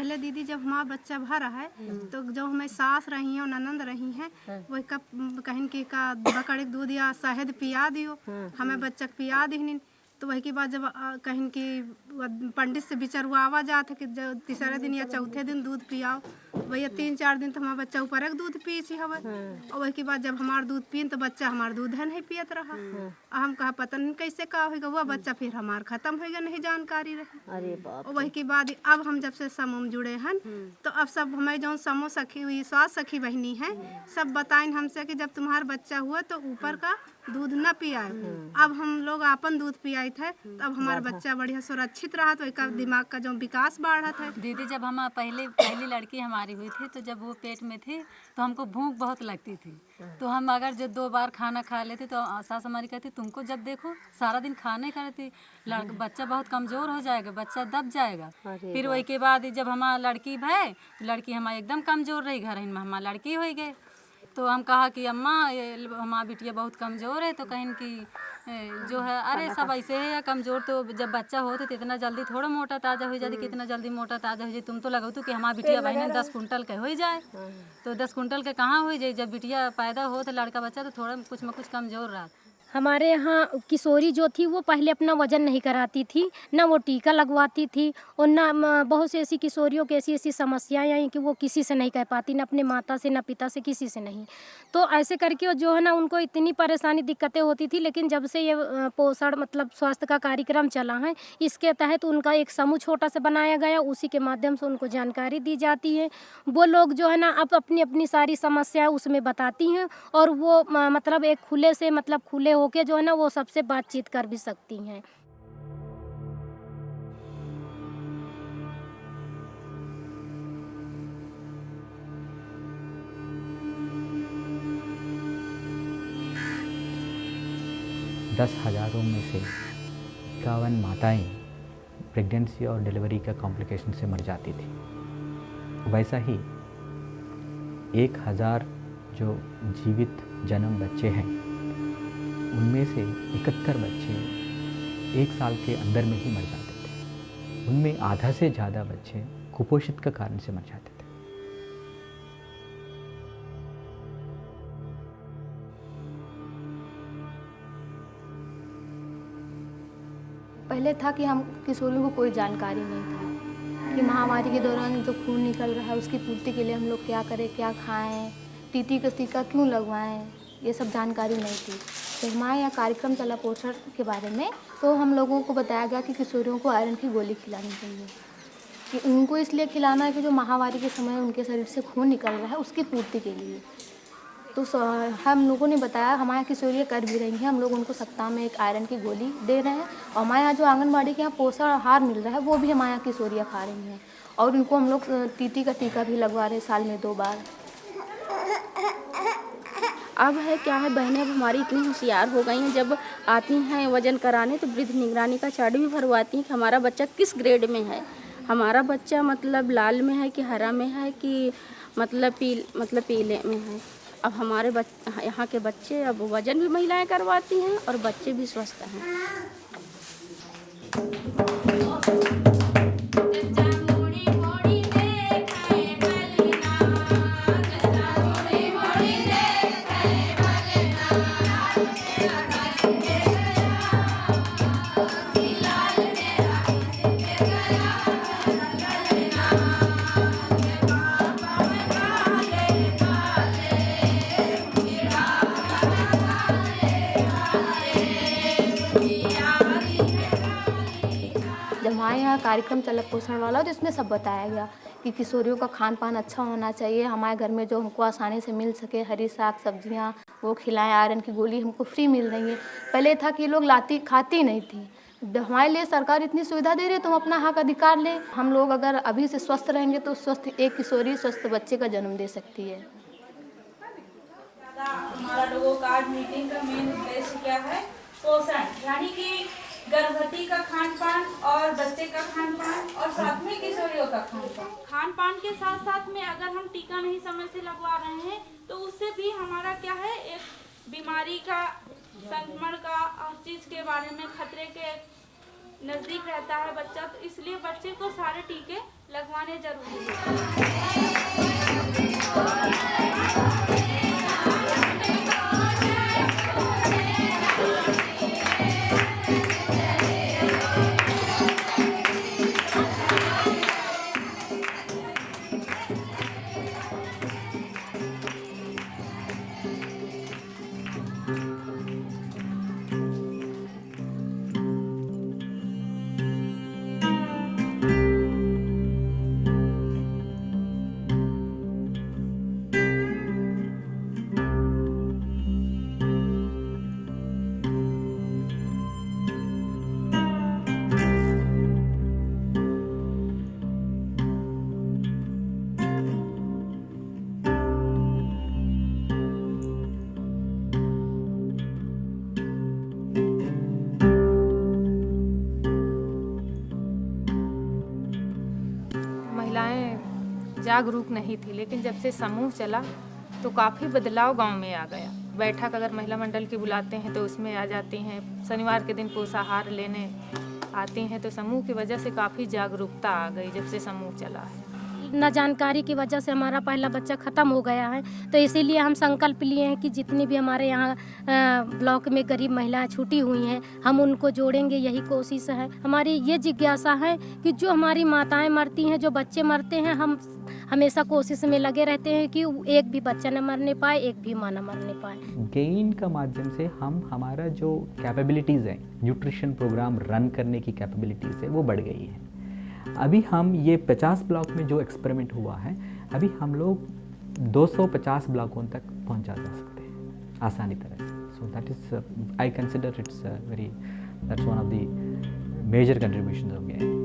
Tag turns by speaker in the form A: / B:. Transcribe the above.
A: पहले दीदी जब हमारा बच्चा भरा है तो जो हमें सास रही हैं और ननंद रही हैं वही कब कहीं की का बकरी दूध या शहद पिया दियो, हमें बच्चा पिया दी। तो वही के बाद जब कहीं की पंडित से बिचरवावा जात है कि तीसरे दिन या चौथे दिन दूध पियाओ, भैया 3-4 दिन तो हमारा बच्चा ऊपर एक दूध पी सी हवे। और वही के बाद जब हमारा दूध पीन तो बच्चा हमारा दूध है नहीं पियत रहा। हम कहा पता नहीं कैसे का होगा हुआ बच्चा, फिर हमारा खत्म होगा, नहीं जानकारी रही।
B: अरे बाप।
A: और वही के बाद अब हम जब से समूह जुड़े हैं तो अब सब हमें जो समूह सखी हुई स्वास्थ्य सखी बहनी है सब बताएं हमसे कि जब तुम्हारा बच्चा हुआ तो ऊपर का दूध न पियाए। अब हम लोग अपन दूध पियाए थे तो अब हमारा बच्चा बढ़िया सुरक्षित रहा, तो एक दिमाग का जो विकास बढ़ा था।
C: दीदी जब हम पहली लड़की हमारी हुई थी तो जब वो पेट में थी तो हमको भूख बहुत लगती थी, तो हम अगर जो 2 बार खाना खा लेते तो सास हमारी कहती तुमको जब देखो सारा दिन खाने खाती, बच्चा बहुत कमज़ोर हो जाएगा, बच्चा दब जाएगा। फिर वही के बाद जब हमारा लड़की भय लड़की हमारी एकदम कमज़ोर रही, घर में हमारा लड़की हो गए। तो हम कहा कि अम्मा हमारा बिटिया बहुत कमज़ोर है, तो कहीं की जो है अरे सब ऐसे है कमज़ोर, तो जब बच्चा हो तो इतना जल्दी थोड़ा मोटा ताज़ा हो जाती, कितना जल्दी मोटा ताज़ा हो जाए। तुम तो लगो तो कि हमारा बिटिया बहन 10 कुंटल के हो जाए, तो 10 कुंटल के कहाँ हो जाए। जब बिटिया पैदा हो तो लड़का बच्चा तो थोड़ा कुछ न कुछ कमज़ोर रहा।
D: हमारे यहाँ किशोरी जो थी वो पहले अपना वज़न नहीं कराती थी, ना वो टीका लगवाती थी, और ना बहुत सी ऐसी किशोरियों की ऐसी समस्याएं आई कि वो किसी से नहीं कह पाती, ना अपने माता से ना पिता से, किसी से नहीं। तो ऐसे करके जो है ना उनको इतनी परेशानी दिक्कतें होती थी। लेकिन जब से ये पोषण मतलब स्वास्थ्य का कार्यक्रम चला है, इसके तहत उनका एक समूह छोटा सा बनाया गया, उसी के माध्यम से उनको जानकारी दी जाती है। वो लोग जो है ना अब अपनी अपनी सारी समस्याएं उसमें बताती हैं, और वो मतलब एक खुले से मतलब खुले होके जो है ना वो सबसे बातचीत कर भी सकती हैं।
E: दस हज़ारों में से 51 माताएं प्रेगनेंसी और डिलीवरी का कॉम्प्लिकेशन से मर जाती थी। वैसा ही 1000 जो जीवित जन्म बच्चे हैं उनमें से 71 बच्चे 1 साल के अंदर में ही मर जाते थे। उनमें आधा से ज़्यादा बच्चे कुपोषित के कारण से मर जाते थे।
F: पहले था कि हम किशोरियों को कोई जानकारी नहीं था कि महामारी के दौरान जो खून निकल रहा है उसकी पूर्ति के लिए हम लोग क्या करें, क्या खाएं, टीटी का टीका क्यों लगवाएं, ये सब जानकारी नहीं थी। तो हमारे यहाँ कार्यक्रम चला पोषण के बारे में, तो हम लोगों को बताया गया कि किशोरियों को आयरन की गोली खिलानी चाहिए, कि उनको इसलिए खिलाना है कि जो महामारी के समय उनके शरीर से खून निकल रहा है उसकी पूर्ति के लिए। तो हम लोगों ने बताया, हमारे यहाँ किशोरियाँ कर भी रही हैं, हम लोग उनको सप्ताह में एक आयरन की गोली दे रहे हैं, और हमारे यहाँ जो आंगनबाड़ी के यहाँ पोषण आहार मिल रहा है वो भी हमारे यहाँ किशोरियाँ खा रही हैं, और उनको हम लोग टीटी का टीका भी लगवा रहे हैं साल में 2 बार।
G: अब है क्या है, बहनें अब हमारी इतनी होशियार हो गई हैं, जब आती हैं वजन कराने तो वृद्ध निगरानी का चार्ट भी भरवाती हैं कि हमारा बच्चा किस ग्रेड में है, हमारा बच्चा मतलब लाल में है कि हरा में है कि मतलब पीले में है। अब हमारे यहाँ के बच्चे अब वजन भी महिलाएं करवाती हैं और बच्चे भी स्वस्थ हैं।
F: हमारे यहाँ कार्यक्रम चला पोषण वाला, तो इसमें सब बताया गया कि किशोरियों का खान पान अच्छा होना चाहिए, हमारे घर में जो हमको आसानी से मिल सके हरी साग सब्जियाँ वो खिलाएं, आयरन की गोली हमको फ्री मिल रही है। पहले था कि लोग खाती नहीं थी, हमारे लिए सरकार इतनी सुविधा दे रही है तो हम अपना हक अधिकार लें। हम लोग अगर अभी से स्वस्थ रहेंगे तो एक किशोरी स्वस्थ बच्चे का जन्म दे सकती है।
H: हमारा लोगों का आज मीटिंग का मेन उद्देश्य क्या है, पोषण, यानी कि गर्भवती का खान पान और बच्चे का खान पान और साथ में किशोरियों का खान पान के साथ साथ में अगर हम टीका नहीं समय से लगवा रहे हैं तो उससे भी हमारा क्या है, एक बीमारी का, संक्रमण का, हर चीज के बारे में खतरे के नजदीक रहता है बच्चा, तो इसलिए बच्चे को सारे टीके लगवाने जरूरी है।
B: महिलाएं जागरूक नहीं थी, लेकिन जब से समूह चला तो काफ़ी बदलाव गांव में आ गया। बैठक अगर महिला मंडल की बुलाते हैं तो उसमें आ जाती हैं, शनिवार के दिन पोषाहार लेने आती हैं, तो समूह की वजह से काफ़ी जागरूकता आ गई जब से समूह चला है।
D: न जानकारी की वजह से हमारा पहला बच्चा ख़त्म हो गया है, तो इसीलिए हम संकल्प लिए हैं कि जितनी भी हमारे यहाँ ब्लॉक में गरीब महिलाएं छूटी हुई हैं, हम उनको जोड़ेंगे, यही कोशिश है। हमारी ये जिज्ञासा है कि जो हमारी माताएं मरती हैं, जो बच्चे मरते हैं, हम हमेशा कोशिश में लगे रहते हैं कि एक भी बच्चा न मरने पाए, एक भी माँ न मरने पाए।
E: गेन का माध्यम से हम हमारा जो कैपेबिलिटीज़ हैं, न्यूट्रिशन प्रोग्राम रन करने की कैपेबिलिटीज़ है वो बढ़ गई है। अभी हम ये 50 ब्लॉक में जो एक्सपेरिमेंट हुआ है, अभी हम लोग 250 ब्लॉकों तक पहुंचा जा सकते हैं आसानी तरह से। So that is I consider its that's one of the major contributions of gain.